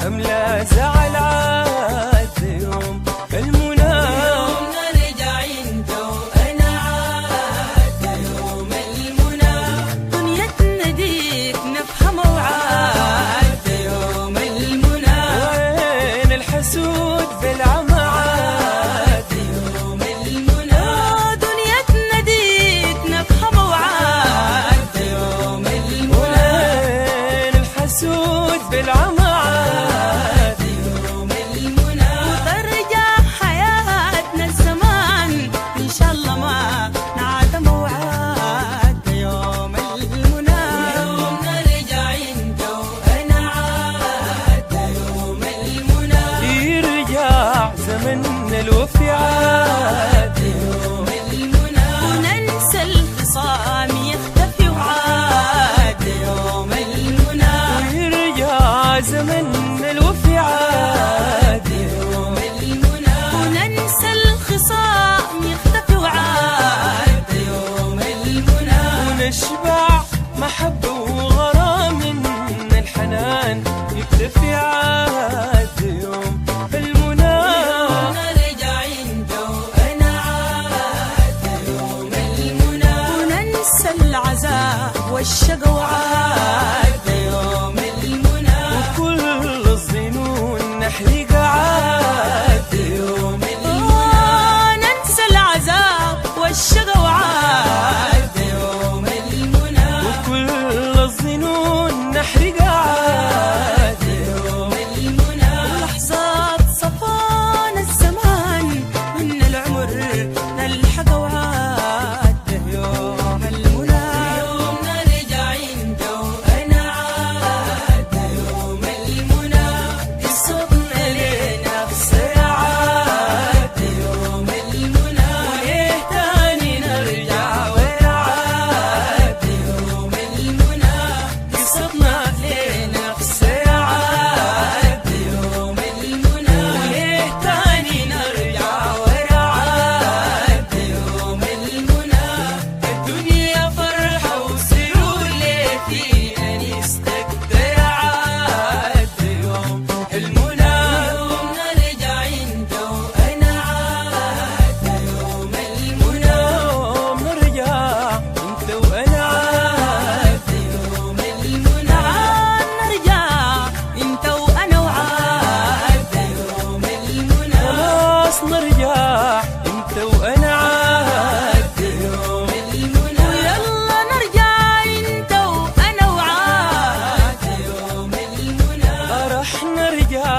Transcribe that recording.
هملا زعل عاد يوم المنى. يوم نرجع انت وانا عاد يوم المنى. دنيا تناديك نفهم وعاد يوم المنى. وين الحسود بالعمى عاد يوم المنى. دنيا تناديك نفهم وعاد يوم المنى. وين الحسود بالعمى عاد يوم المنى. وترجع حياتنا الزمان ان شاء الله ما نعدم وعاد يوم المنى. يوم نرجع انت وانا عاد يوم المنى. يرجع زمن الوفي عاد يوم المنى. وننسى الخصام يختفي وعاد يوم المنى. ويرجع زمن الوفي عاد يوم المنى. وننسى الخصام يختفي وعاد يوم المنى. ونشبع محبة وغرام من الحنان يكتفي عاد يوم المنى. يوم نرجع انت وانا عاد يوم المنى. وننسى العذاب والشقا وعاد يوم المنى. وكل الظنون نحرق عاد يوم ننسى العذاب والشقا وعاد يوم المنى. وكل الظنون نحرق عاد يوم المنى. ولحظات صفان الزمان من العمر نلحق وعاد يوم المنى. يوم نرجع انت وانا عاد يوم المنى. قصتنا لنفس عاد يوم المنى. وليه تاني نرجع ونعاد يوم المنى. قصتنا لنفس عاد يوم المنى. وليه تاني نرجع ونعاد يوم المنى. الدنيا فرحة وسرور ليه فينا نستقدر عاد يوم المنى. يوم نرجع انت وانا عاد يوم المنى. يوم نرجع انت وانا عاد يوم المنى. نرجع انت وانا وعاد يوم المنى. خلاص نرجع انت وانا عاد يوم المنى. ويلا نرجع انت وانا وعاد يوم المنى. رح نرجع